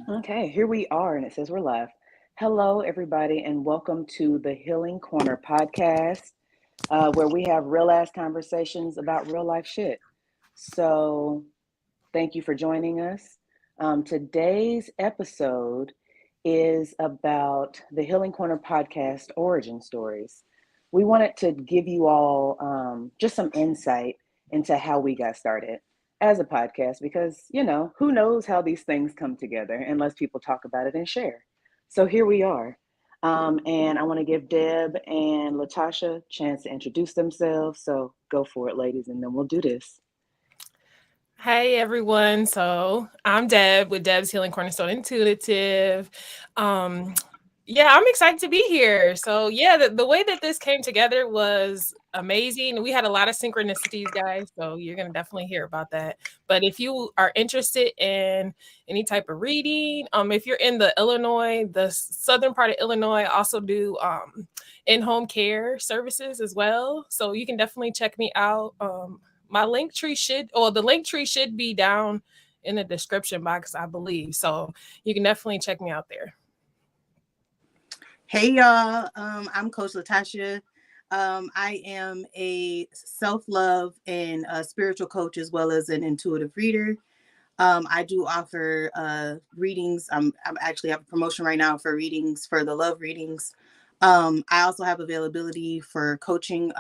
Okay, here we are, and it says we're live. Hello, everybody, and welcome to the Healing Corner podcast, where we have real ass conversations about real life shit. So, thank you for joining us. Today's episode is about the Healing Corner podcast origin stories. We wanted to give you all just some insight into how we got started as a podcast because, who knows how these things come together unless people talk about it and share. So here we are. And I want to give Deb and Latasha a chance to introduce themselves. So go for it, ladies, and then we'll do this. Hey everyone. So I'm Deb with Deb's Healing Cornerstone Intuitive. Um, yeah, I'm excited to be here. So yeah, the way that this came together was amazing. We had a lot of synchronicities, guys. So you're gonna definitely hear about that. But if you are interested in any type of reading, if you're in the Illinois, the southern part of Illinois, I also do in-home care services as well. So you can definitely check me out. My link tree the link tree should be down in the description box, I believe. So you can definitely check me out there. Hey y'all, I'm Coach Latasha. I am a self-love and spiritual coach as well as an intuitive reader. I do offer readings. I'm actually have a promotion right now for readings for the love readings. I also have availability for coaching.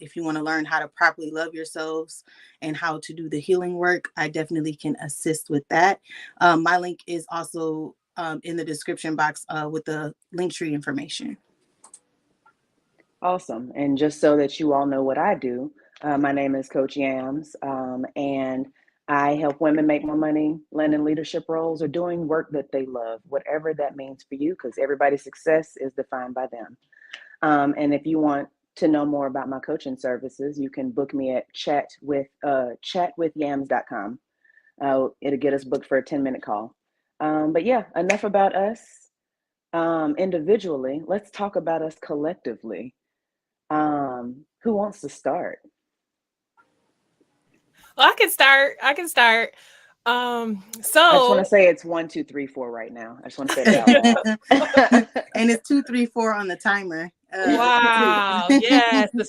If you want to learn how to properly love yourselves and how to do the healing work, I definitely can assist with that. My link is also in the description box with the link tree information. Awesome. And just so that you all know what I do, my name is Coach Yams, and I help women make more money, land in leadership roles, or doing work that they love, whatever that means for you, because everybody's success is defined by them. And if you want to know more about my coaching services, you can book me at chatwithyams.com. It'll get us booked for a 10-minute call. But yeah, enough about us individually. Let's talk about us collectively. Who wants to start? Well, I can start. I just want to So say it's 1, 2, 3, 4 right now. I just want to say that out loud. And it's 2, 3, 4 on the timer. wow, yes, the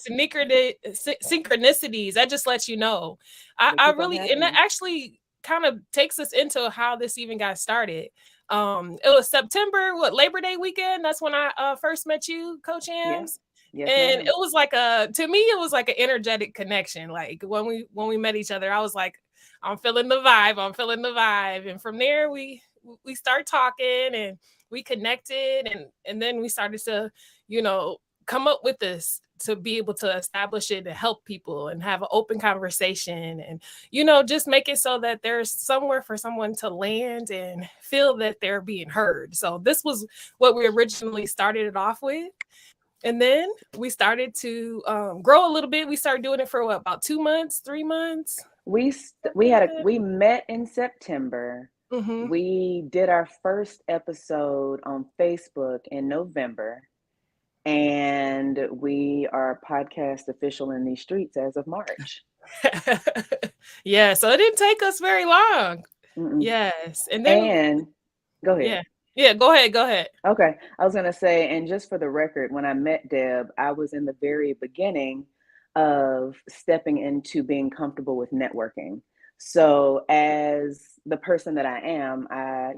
synchronicities. That just lets you know. They I keep on really, and that happening. actually kind of takes us into how this even got started. It was September, Labor Day weekend. That's when I first met you, Coach Yeah. Yams. Yes, And ma'am. it was like to me, it was like an energetic connection. Like when we met each other, I was like, I'm feeling the vibe. I'm feeling the vibe. And from there, we start talking and we connected, and then we started to, you know, come up with this to be able to establish it and help people and have an open conversation and, just make it so that there's somewhere for someone to land and feel that they're being heard. So this was what we originally started it off with. And then we started to grow a little bit. We started doing it for about 2 months, 3 months, We something like had a that. we met in September. Mm-hmm. We did our first episode on Facebook in November, and we are podcast official in these streets as of March. Yeah, so it didn't take us very long. Mm-mm. Yes. And then, And go ahead. yeah. Yeah, go ahead. Go ahead. Okay. I was going to say, and just for the record, when I met Deb, I was in the very beginning of stepping into being comfortable with networking. So, as the person that I am, I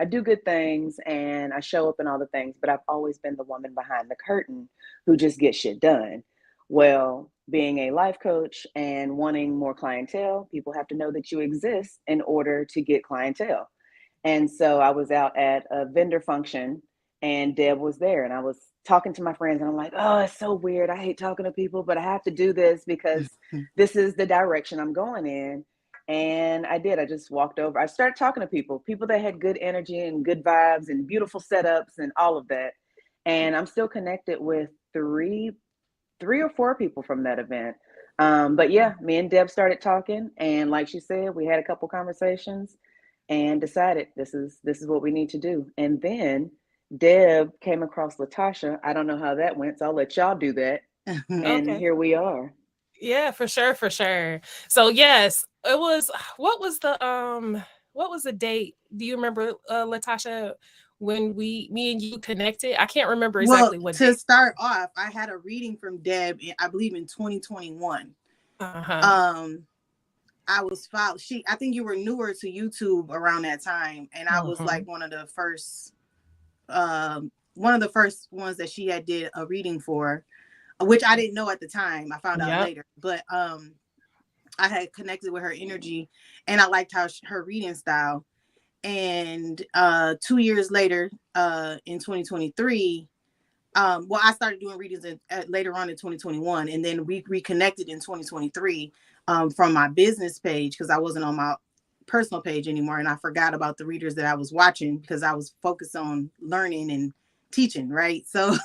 do good things and I show up in all the things, but I've always been the woman behind the curtain who just gets shit done. Well, being a life coach and wanting more clientele, people have to know that you exist in order to get clientele. And so I was out at a vendor function and Deb was there and I was talking to my friends and I'm like, oh, it's so weird. I hate talking to people, but I have to do this because this is the direction I'm going in. And I did. I just walked over. I started talking to people that had good energy and good vibes and beautiful setups and all of that. And I'm still connected with three or four people from that event. But yeah, me and Deb started talking, and like she said, we had a couple conversations and decided this is what we need to do. And then Deb came across Latasha. I don't know how that went, so I'll let y'all do that. And Okay. here we are. Yeah, for sure, for sure. So yes, it was what was the what was the date? Do you remember, Latasha, when me and you connected? I can't remember Well, exactly what to date. start off, I had a reading from Deb, I believe in 2021. Uh-huh. Um, I was followed. I think you were newer to YouTube around that time, and I was Uh-huh. like one of the first ones that she had did a reading for, which I didn't know at the time. I found out Yep. later, but I had connected with her energy, and I liked how her reading style. And 2 years later, in 2023, well, I started doing readings later on in 2021, and then we reconnected in 2023 from my business page because I wasn't on my personal page anymore, and I forgot about the readers that I was watching because I was focused on learning and teaching, right? So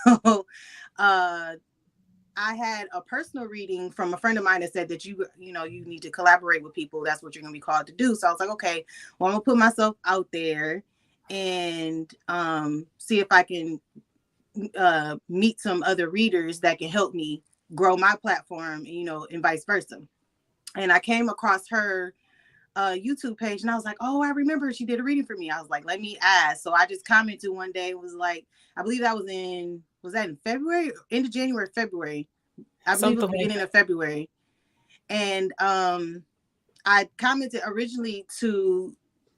I had a personal reading from a friend of mine that said that you need to collaborate with people. That's what you're going to be called to do. So I was like, okay, well, I'm going to put myself out there and see if I can meet some other readers that can help me grow my platform, and vice versa. And I came across her YouTube page, and I was like, oh, I remember she did a reading for me. I was like, let me ask. So I just commented one day, was like, I believe that was that in February, end of January, February. I believe it was Something like beginning that. of February. And I commented originally to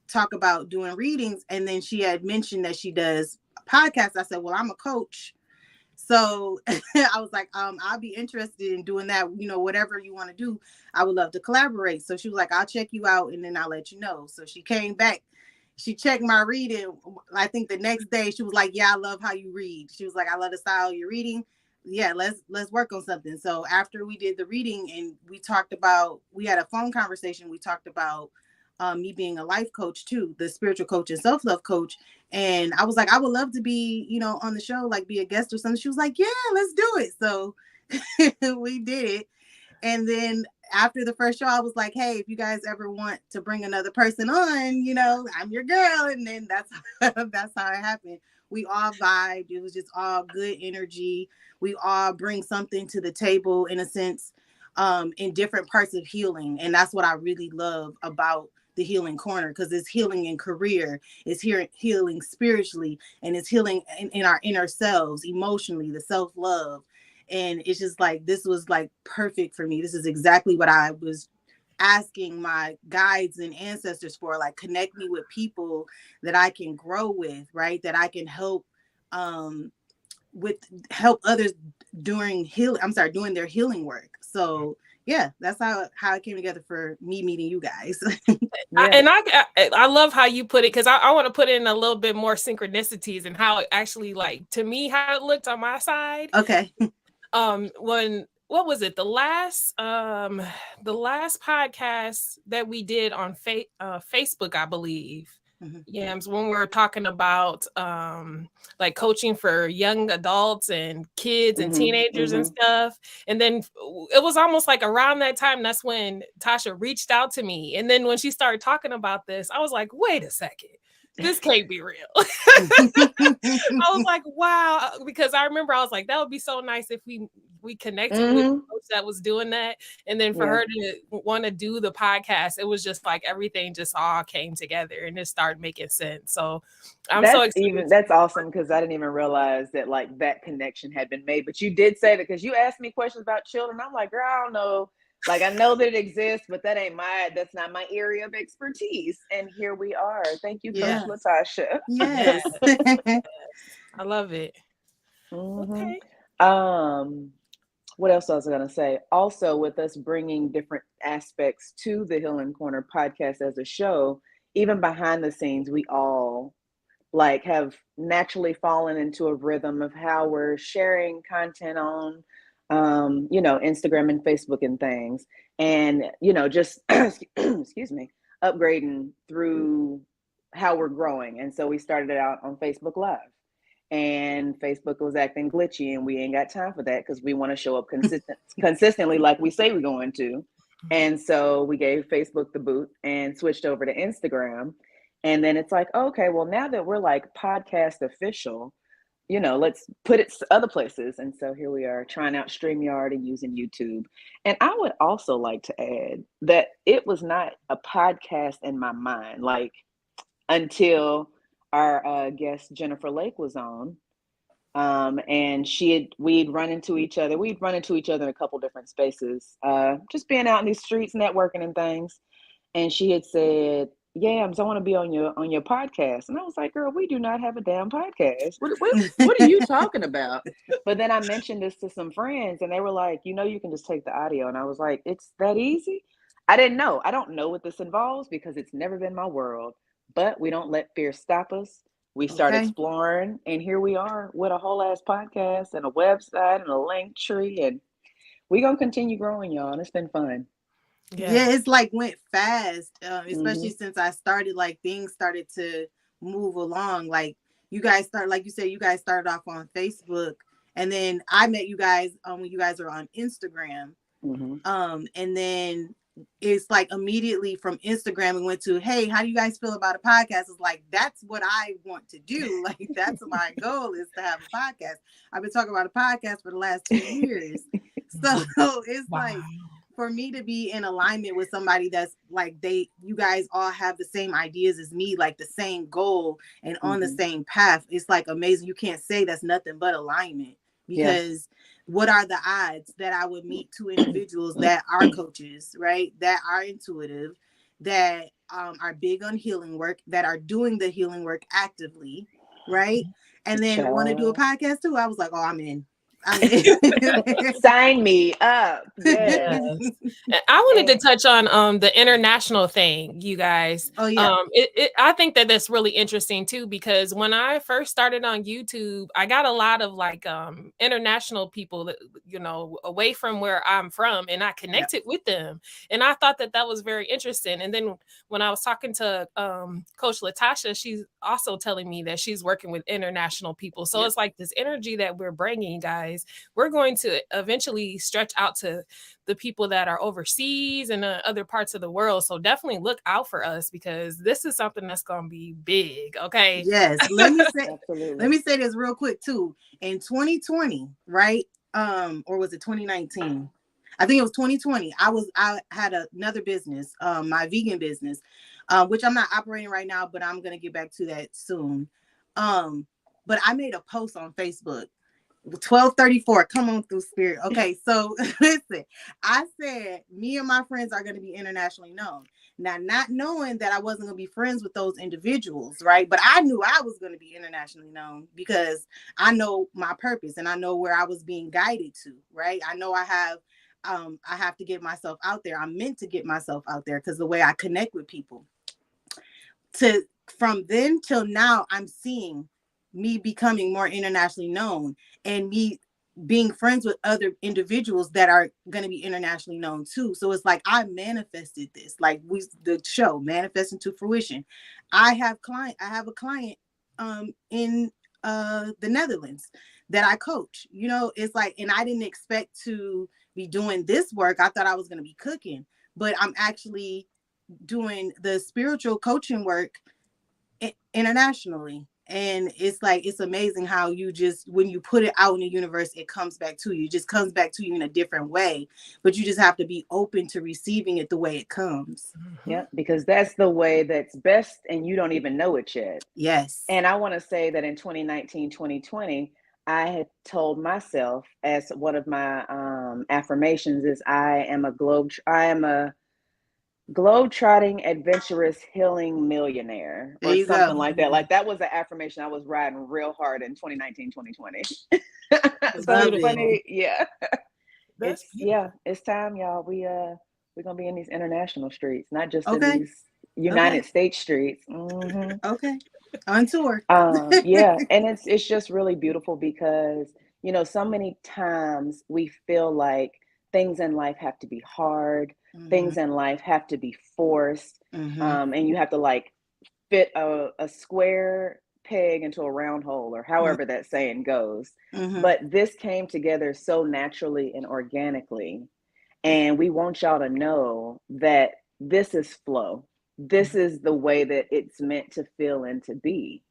talk about doing readings, and then she had mentioned that she does podcasts. I said, well, I'm a coach. So I was like, I'll be interested in doing that, whatever you want to do. I would love to collaborate. So she was like, I'll check you out and then I'll let you know. So she came back. She checked my reading. I think the next day she was like, yeah, I love how you read. She was like, I love the style you're reading. Yeah, let's work on something. So after we did the reading and we had a phone conversation, we talked about me being a life coach too, the spiritual coach and self-love coach. And I was like, I would love to be, on the show, like be a guest or something. She was like, yeah, let's do it. So we did it. And then after the first show, I was like, hey, if you guys ever want to bring another person on, I'm your girl. And then that's that's how it happened. We all vibed. It was just all good energy. We all bring something to the table in a sense, in different parts of healing. And that's what I really love about the healing corner, because it's healing in career, it's healing spiritually, and it's healing in our inner selves, emotionally, the self-love. And it's just like, this was like perfect for me. This is exactly what I was asking my guides and ancestors for, like connect me with people that I can grow with, right? That I can help help others doing their healing work. So yeah, that's how it came together for me meeting you guys. Yeah. I love how you put it, because I want to put in a little bit more synchronicities and how it actually, like, to me, how it looked on my side. Okay. When what was it, the last podcast that we did on Facebook, I believe. Mm-hmm. Yams, when we were talking about like coaching for young adults and kids and teenagers and stuff. And then it was almost like around that time, that's when Tasha reached out to me. And then when she started talking about this, I was like, wait a second, this can't be real. I was like, wow, because I remember I was like, that would be so nice if we connected with a coach that was doing that. And then for her to want to do the podcast, it was just like everything just all came together and it started making sense. So I'm so excited. That's awesome, because I didn't even realize that like that connection had been made. But you did say that, because you asked me questions about children. I'm like, girl, I don't know. Like, I know that it exists, but that's not my area of expertise. And here we are. Thank you, Coach Latasha. Yes. I love it. Okay. What else was I going to say? Also, with us bringing different aspects to the Healing Corner podcast as a show, even behind the scenes, we all like have naturally fallen into a rhythm of how we're sharing content on Instagram and Facebook and things, and just excuse me, upgrading through how we're growing. And so we started out on Facebook Live, and Facebook was acting glitchy, and we ain't got time for that because we want to show up consistently like we say we're going to. And so we gave Facebook the boot and switched over to Instagram. And then it's like, okay, well, now that we're like podcast official, let's put it other places. And so here we are trying out StreamYard and using YouTube. And I would also like to add that it was not a podcast in my mind, like until our guest Jennifer Lake was on. And we'd run into each other. We'd run into each other in a couple different spaces, just being out in these streets, networking and things. And she had said, "Yams, I want to be on your podcast." And I was like, "Girl, we do not have a damn podcast. What are you talking about?" But then I mentioned this to some friends, and they were like, "You can just take the audio." And I was like, "It's that easy?" I didn't know. I don't know what this involves because it's never been my world. But we don't let fear stop us. We start exploring, and here we are with a whole ass podcast and a website and a link tree, and we're gonna continue growing, y'all. And it's been fun. Yeah, it's like went fast, especially since I started. Like things started to move along. Like you guys like you said, you guys started off on Facebook, and then I met you guys when you guys were on Instagram. And then it's like immediately from Instagram we went to, hey, how do you guys feel about a podcast? It's like, that's what I want to do. Like that's my goal, is to have a podcast. I've been talking about a podcast for the last 2 years. So it's like, for me to be in alignment with somebody that's like, you guys all have the same ideas as me, like the same goal and on the same path. It's like amazing. You can't say that's nothing but alignment, because what are the odds that I would meet two individuals that are coaches, right? That are intuitive, that are big on healing work, that are doing the healing work actively, right? And then want to do a podcast too. I was like, oh, I'm in. Sign me up. Yes. I wanted to touch on the international thing, you guys. Oh yeah. I think that that's really interesting too, because when I first started on YouTube, I got a lot of like international people that, away from where I'm from, and I connected with them, and I thought that was very interesting. And then when I was talking to Coach Latasha, she's also telling me that she's working with international people. So it's like this energy that we're bringing, guys. We're going to eventually stretch out to the people that are overseas and other parts of the world. So definitely look out for us, because this is something that's going to be big. Okay. Yes. Let me say this real quick too. In 2020, right? Or was it 2019? I think it was 2020. I had another business, my vegan business, which I'm not operating right now, but I'm going to get back to that soon. But I made a post on Facebook. 1234, come on through, spirit. Okay, so listen, I said me and my friends are going to be internationally known. Now, not knowing that I wasn't going to be friends with those individuals, right? But I knew I was going to be internationally known, because I know my purpose and I know where I was being guided to, right? I know I have to get myself out there. I'm meant to get myself out there, because the way I connect with people. From then till now, I'm seeing me becoming more internationally known, and me being friends with other individuals that are going to be internationally known too. So it's like I manifested this, like the show Manifesting to Fruition. I have a client in the Netherlands that I coach. It's like, and I didn't expect to be doing this work. I thought I was going to be cooking, but I'm actually doing the spiritual coaching work internationally. And it's like, it's amazing how when you put it out in the universe, it comes back to you. It just comes back to you in a different way, but you just have to be open to receiving it the way it comes. Yeah, because that's the way that's best, and you don't even know it yet. Yes. And I want to say that in 2019, 2020, I had told myself, as one of my affirmations is, I am a globe-trotting, adventurous, healing millionaire, or something like that. Like that was an affirmation I was riding real hard in 2019, 2020. So it's funny. Yeah. It's time, y'all. We're gonna be in these international streets, not just in these United States streets. Okay. On tour. Yeah. And it's just really beautiful, because so many times we feel like things in life have to be hard. Things in life have to be forced. And you have to like fit a square peg into a round hole, or however that saying goes. But this came together so naturally and organically. And we want y'all to know that this is flow. This is the way that it's meant to feel and to be.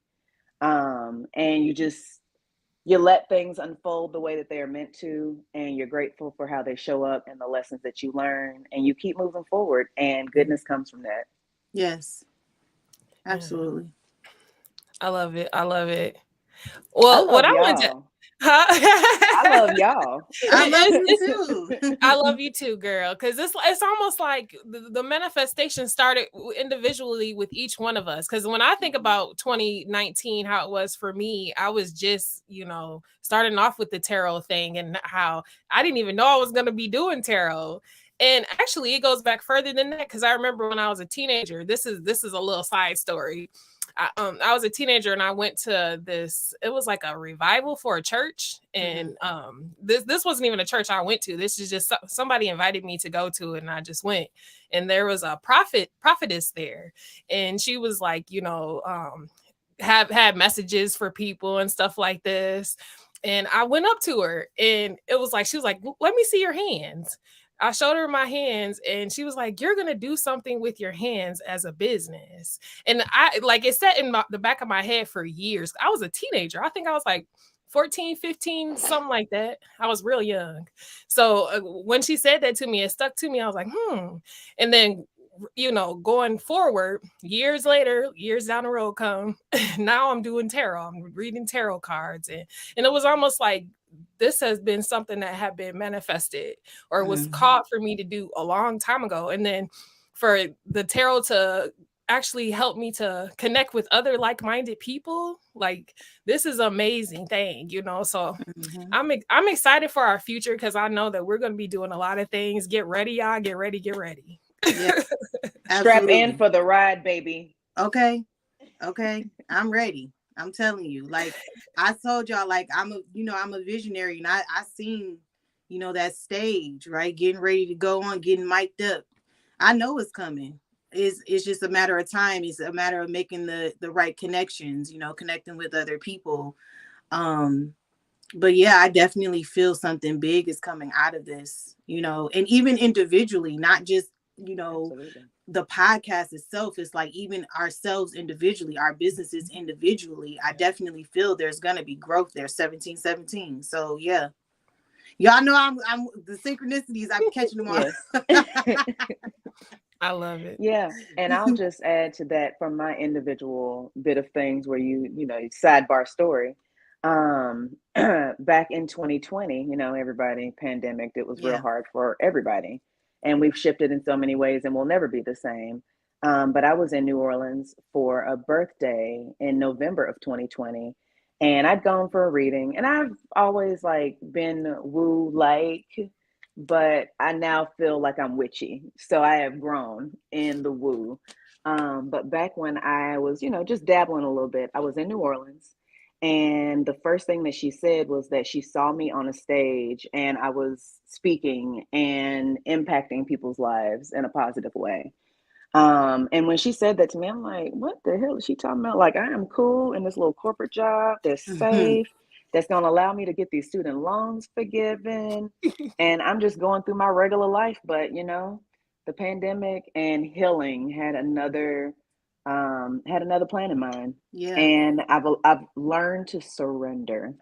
And you just you let things unfold the way that they are meant to, and you're grateful for how they show up and the lessons that you learn, and you keep moving forward, and goodness comes from that. Yes, Yeah. absolutely. I love it. I love it. I Well, what love I want to, y'all. I huh? love y'all. I love you It's too. I love you too, girl. Because it's almost like the manifestation started individually with each one of us. Because when I think about 2019, how it was for me, I was just, starting off with the tarot thing and how I didn't even know I was going to be doing tarot. And actually, it goes back further than that because I remember when I was a teenager. This is a little side story. I was a teenager and I went to this. It was like a revival for a church, and this wasn't even a church I went to. This is just somebody invited me to go to, and I just went. And there was a prophetess there, and she was like, have had messages for people and stuff like this. And I went up to her, and it was like she was like, "Let me see your hands." I showed her my hands, and she was like, "You're going to do something with your hands as a business." And I like it sat in the back of my head for years. I was a teenager. I think I was like 14, 15, something like that. I was real young. So when she said that to me, it stuck to me. I was like, And then, going forward, years later, years down the road come, now I'm doing tarot. I'm reading tarot cards. And it was almost like, this has been something that had been manifested or was called for me to do a long time ago. And then for the tarot to actually help me to connect with other like-minded people, like this is an amazing thing, So I'm excited for our future because I know that we're going to be doing a lot of things. Get ready, y'all. Get ready. Get ready. Yeah, Strap in for the ride, baby. Okay. I'm ready. I'm telling you, like I told y'all, like I'm a visionary, and I seen, that stage, right? Getting ready to go on, getting mic'd up. I know it's coming. It's just a matter of time. It's a matter of making the right connections, connecting with other people. But yeah, I definitely feel something big is coming out of this, and even individually, not just, Absolutely. the podcast itself is like even ourselves individually, our businesses individually. I definitely feel there's gonna be growth there. 1717. So yeah, y'all know I'm the synchronicities. I'm catching them all. Yes. I love it. Yeah. And I'll just add to that from my individual bit of things where sidebar story. Back in 2020, everybody pandemic, it was real Yeah. hard for everybody. And we've shifted in so many ways and we'll never be the same. But I was in New Orleans for a birthday in November of 2020. And I'd gone for a reading, and I've always like been woo like, but I now feel like I'm witchy. So I have grown in the woo. But back when I was, just dabbling a little bit, I was in New Orleans. And the first thing that she said was that she saw me on a stage and I was speaking and impacting people's lives in a positive way. And when she said that to me, I'm like, what the hell is she talking about? Like, I am cool in this little corporate job that's safe, that's going to allow me to get these student loans forgiven. And I'm just going through my regular life. But, the pandemic and healing had another plan in mind. Yeah. And I've learned to surrender,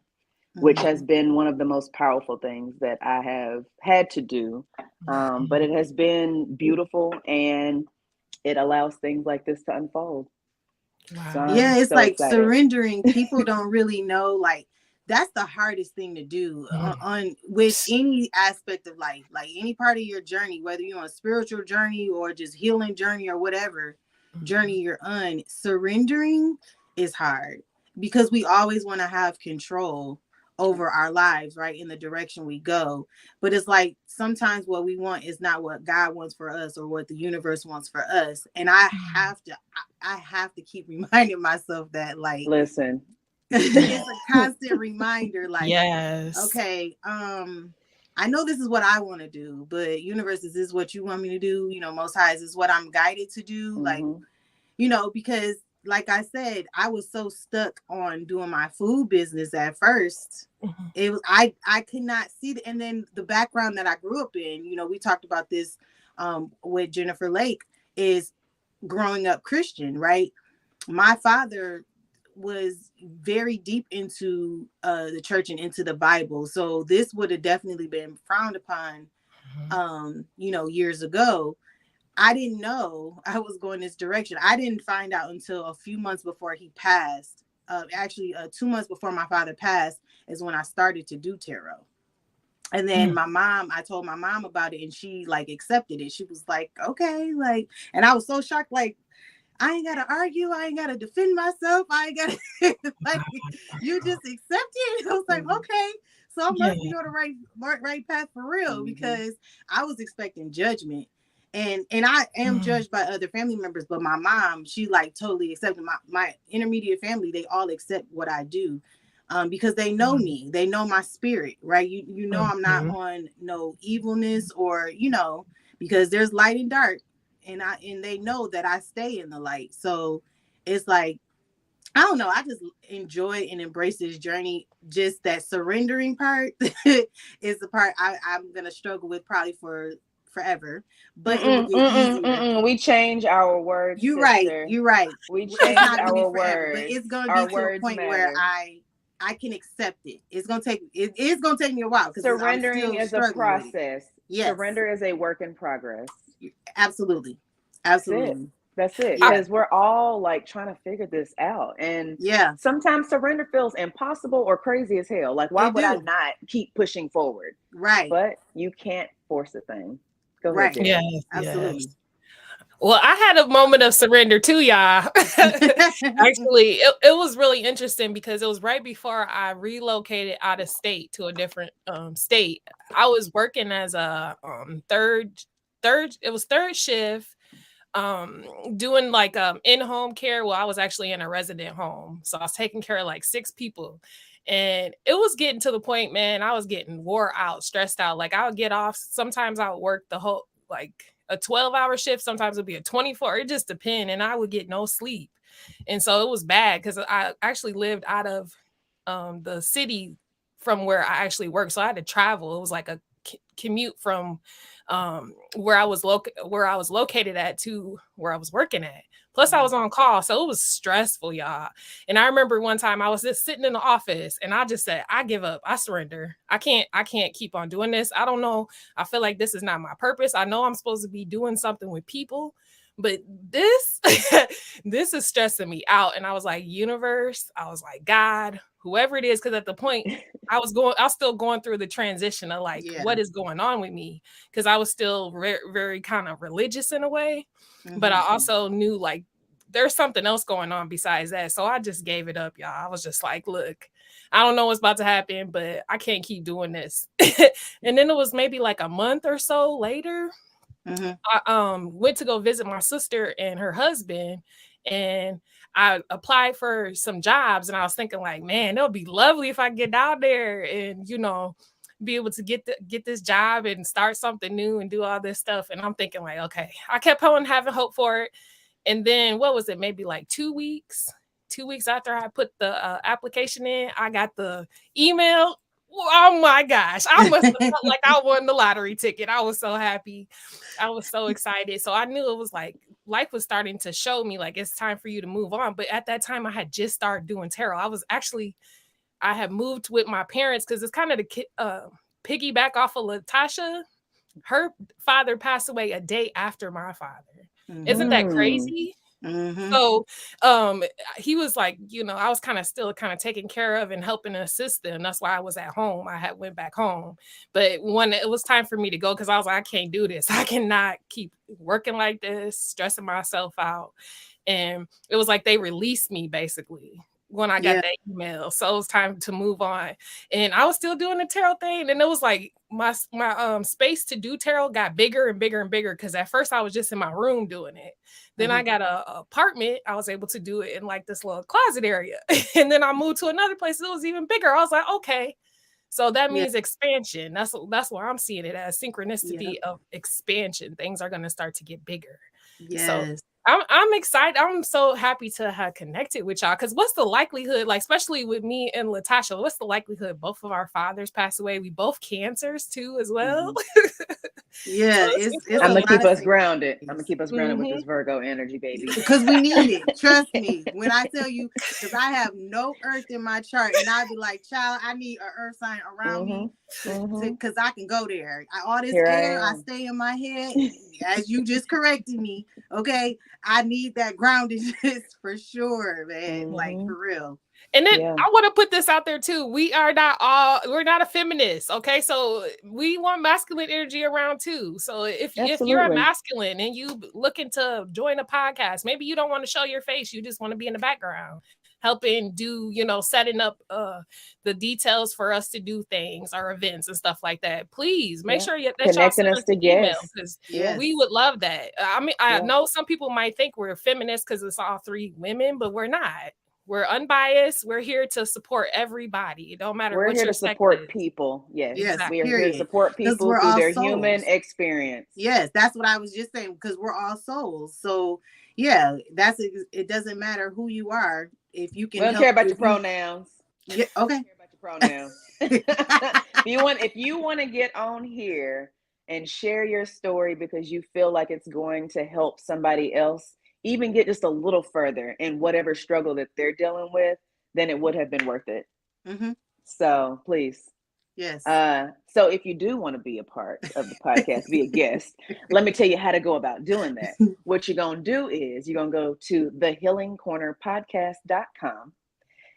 which has been one of the most powerful things that I have had to do. But it has been beautiful, and it allows things like this to unfold. Wow. So Yeah, I'm it's so like excited. surrendering. People don't really know, like that's the hardest thing to do on with any aspect of life, like any part of your journey, whether you're on a spiritual journey or just healing journey or whatever journey you're on. Surrendering is hard because we always want to have control over our lives, right, in the direction we go. But it's like sometimes what we want is not what God wants for us or what the universe wants for us. And I have to keep reminding myself that, like, Listen, it's a constant reminder, like, yes. okay, I know this is what I want to do, but universe, is this what you want me to do? Most high, is this what I'm guided to do? Like, because like I said, I was so stuck on doing my food business at first. It was I could not see the, and then the background that I grew up in, we talked about this with Jennifer Lake, is growing up Christian, right? My father was very deep into the church and into the Bible. So this would have definitely been frowned upon, years ago. I didn't know I was going this direction. I didn't find out until a few months before he passed. Actually, 2 months before my father passed is when I started to do tarot. And then I told my mom about it, and she like accepted it. She was like, okay, like, and I was so shocked, like, I ain't gotta argue, I ain't gotta defend myself, I ain't gotta like, you just accept it. I was like, okay, so I must be on the right path for real, because I was expecting judgment. And I am judged by other family members, but my mom, she like totally accepted. My intermediate family, they all accept what I do. Because they know me, they know my spirit, right? You know, I'm not on no evilness, or, because there's light and dark, and they know that I stay in the light. So it's like, I don't know, I just enjoy and embrace this journey. Just that surrendering part is the part I'm gonna struggle with probably for forever, but it will get easier. We change our words. You're sister. right. We change our words, but it's gonna be to a point where I can accept it. It is gonna take me a while, because surrendering is a process. Yes. Surrender is a work in progress. Absolutely. That's it. Because we're all like trying to figure this out. And sometimes surrender feels impossible or crazy as hell. Like, why would I not keep pushing forward? Right. But you can't force a thing. Go ahead. Yeah, absolutely. Yes. Well, I had a moment of surrender too, y'all. Actually, it was really interesting, because it was right before I relocated out of state to a different state. I was working as a third shift, doing like in-home care. Well, I was actually in a resident home, so I was taking care of like 6 people. And it was getting to the point, man, I was getting wore out, stressed out. Like, I would get off. Sometimes I would work the whole, like, a 12-hour shift. Sometimes it would be a 24. It just depended. And I would get no sleep. And so it was bad, because I actually lived out of the city from where I actually worked. So I had to travel. It was like a commute from where I was located at to where I was working at. Plus I was on call. So it was stressful, y'all. And I remember one time I was just sitting in the office, and I just said, I give up. I surrender. I can't keep on doing this. I don't know. I feel like this is not my purpose. I know I'm supposed to be doing something with people, but this is stressing me out. And I was like, universe, I was like, God, whoever it is, because at the point I was still going through the transition of like, what is going on with me? Because I was still very, very kind of religious in a way, but I also knew like there's something else going on besides that. So I just gave it up, y'all. I was just like, look, I don't know what's about to happen, but I can't keep doing this. And then it was maybe like a month or so later, I went to go visit my sister and her husband, and I applied for some jobs, and I was thinking like, man, it would be lovely if I get out there and, be able to get this job and start something new and do all this stuff. And I'm thinking like, okay, I kept on having hope for it. And then what was it? Maybe like 2 weeks after I put the application in, I got the email. Oh my gosh, I must have felt like I won the lottery ticket. I was so happy. I was so excited. So I knew it was like life was starting to show me like it's time for you to move on. But at that time, I had just started doing tarot. I had moved with my parents, because it's kind of the piggyback off of Latasha. Her father passed away a day after my father. Isn't that crazy? So he was like, I was kind of taken care of and helping assist them. That's why I was at home. I had went back home. But when it was time for me to go, because I was like, I can't do this. I cannot keep working like this, stressing myself out. And it was like they released me basically when I got that email. So it was time to move on. And I was still doing the tarot thing. And it was like my space to do tarot got bigger and bigger and bigger, because at first I was just in my room doing it. Then I got an apartment. I was able to do it in like this little closet area. And then I moved to another place that was even bigger. I was like, okay. So that means expansion. That's where I'm seeing it as, synchronicity of expansion. Things are going to start to get bigger. Yes. So I'm excited. I'm so happy to have connected with y'all, because what's the likelihood, like, especially with me and Latasha, what's the likelihood both of our fathers pass away? We both cancers too as well. Yeah, it's I'm a gonna lot keep of us things. grounded. I'm gonna keep us grounded with this Virgo energy, baby. Because we need it. Trust me when I tell you, because I have no earth in my chart, and I'd be like, child, I need an earth sign around me because I can go there. All this Here air, I I am. stay in my head, as you just corrected me. Okay, I need that groundedness for sure, man. Like for real. And then I want to put this out there too. We're not a feminist. Okay. So we want masculine energy around too. So if you're a masculine and you looking to join a podcast, maybe you don't want to show your face. You just want to be in the background, helping do, setting up the details for us to do things, our events and stuff like that. Please make sure that y'all send us an email because we would love that. I mean, I know some people might think we're feminists because it's all 3 women, but we're not. We're unbiased. We're here to support everybody. It don't matter what your sex is. We're here to support people. Yes. Exactly. We are here to support people through their human experience. Yes, that's what I was just saying, because we're all souls. So yeah, it doesn't matter who you are. If you can we don't care about your pronouns. Yeah, okay. We don't care about your pronouns. if you want to get on here and share your story because you feel like it's going to help somebody else even get just a little further in whatever struggle that they're dealing with, then it would have been worth it. So please. Yes. So if you do want to be a part of the podcast, be a guest, let me tell you how to go about doing that. What you're going to do is you're going to go to thehealingcornerpodcast.com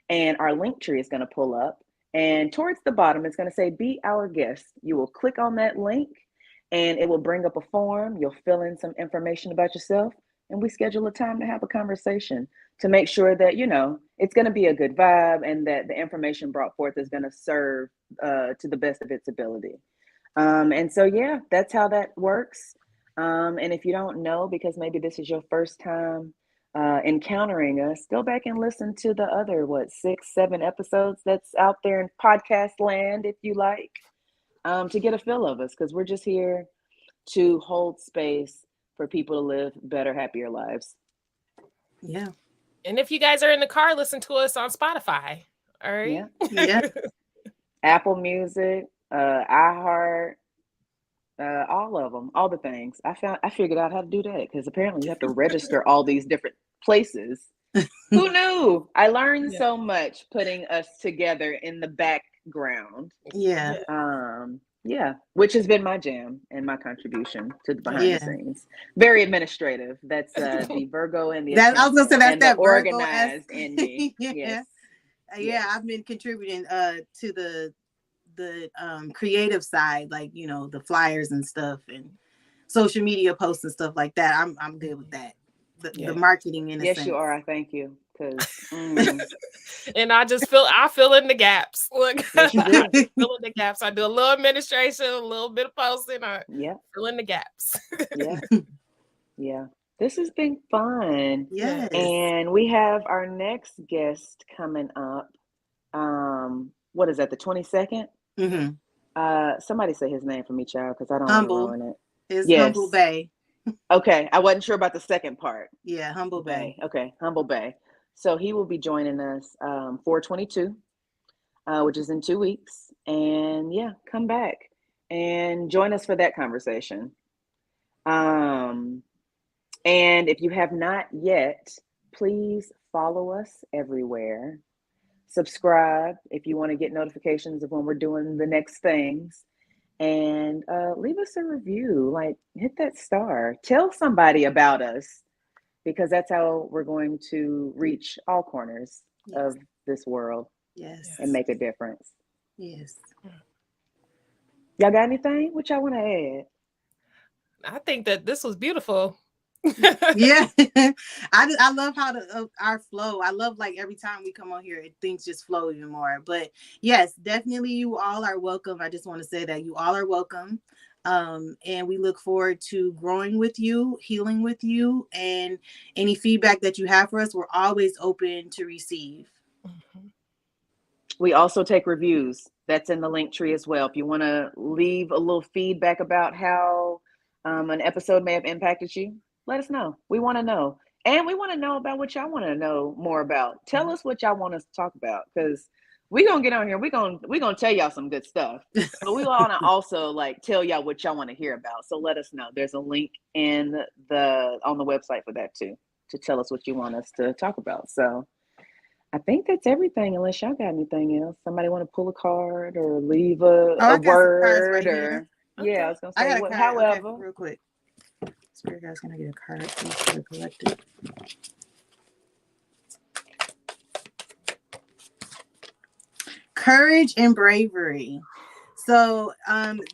and our link tree is going to pull up. And towards the bottom, it's going to say, be our guest. You will click on that link and it will bring up a form. You'll fill in some information about yourself. And we schedule a time to have a conversation to make sure that, it's going to be a good vibe and that the information brought forth is going to serve to the best of its ability. And so, that's how that works. And if you don't know, because maybe this is your first time encountering us, go back and listen to the other, 6, 7 episodes that's out there in podcast land, if you like, to get a feel of us, because we're just here to hold space for people to live better, happier lives. Yeah. And if you guys are in the car, listen to us on Spotify. All right. Yeah. Apple Music, iHeart, all of them, all the things. I figured out how to do that because apparently you have to register all these different places. Who knew? I learned so much putting us together in the background. Which has been my jam and my contribution to the behind the scenes. Very administrative. That's the Virgo and the I was gonna say that's that organized in me. Yes. I've been contributing to the creative side, like the flyers and stuff and social media posts and stuff like that. I'm good with that. The marketing in a sense. You are. I thank you. And I fill in the gaps. Look, fill in the gaps. I do a little administration, a little bit of posting. Fill in the gaps. Yeah. This has been fun. Yes. And we have our next guest coming up. What is that? The 22nd? Somebody say his name for me, child, because I don't want to ruin it. It's Humble Bay. Okay. I wasn't sure about the second part. Yeah, Humble Bay. Okay, Humble Bay. So he will be joining us 4/22, which is in 2 weeks. And come back and join us for that conversation. And if you have not yet, please follow us everywhere. Subscribe if you want to get notifications of when we're doing the next things. And leave us a review. Like, hit that star. Tell somebody about us. Because that's how we're going to reach all corners of this world. Yes. And make a difference. Yes. Y'all got anything? What y'all want to add? I think that this was beautiful. I love how our flow. I love like every time we come on here, things just flow even more. But yes, definitely you all are welcome. I just want to say that you all are welcome. And we look forward to growing with you, healing with you, and any feedback that you have for us, we're always open to receive. We also take reviews. That's in the link tree as well. If you want to leave a little feedback about how an episode may have impacted you, let us know. We want to know. And we want to know about what y'all want to know more about. Tell us what y'all want us to talk about, because we gonna get on here. We gonna tell y'all some good stuff, but we want to also like tell y'all what y'all want to hear about. So let us know. There's a link on the website for that too, to tell us what you want us to talk about. So I think that's everything. Unless y'all got anything else, somebody want to pull a card or leave a word or Okay. yeah, I was gonna say I got a card. however. Okay, real quick. Spirit guys, can I get a card? Please collect it. Courage and bravery. So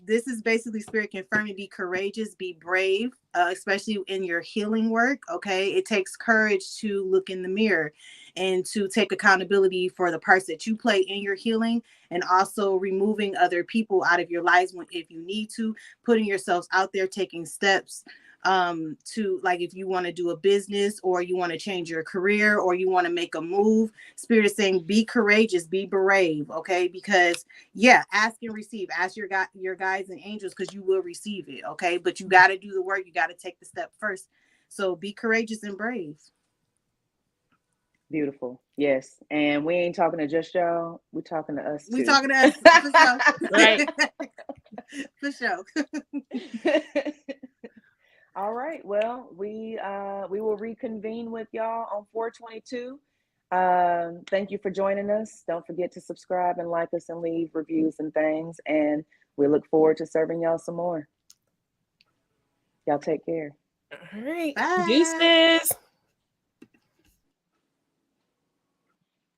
this is basically Spirit confirming, be courageous, be brave, especially in your healing work. Okay, it takes courage to look in the mirror and to take accountability for the parts that you play in your healing, and also removing other people out of your lives if you need to, putting yourselves out there, taking steps to, like, if you want to do a business or you want to change your career or you want to make a move. Spirit is saying be courageous, be brave. Okay, because ask and receive. Ask your guides and angels, because you will receive it. Okay, but you got to do the work. You got to take the step first. So be courageous and brave. Beautiful. Yes. And we ain't talking to just y'all. We're talking to us too. We talking to us for sure. Right. For sure. All right. Well, we will reconvene with y'all on 4/22. Thank you for joining us. Don't forget to subscribe and like us and leave reviews and things. And we look forward to serving y'all some more. Y'all take care. All right. Bye. Deuces.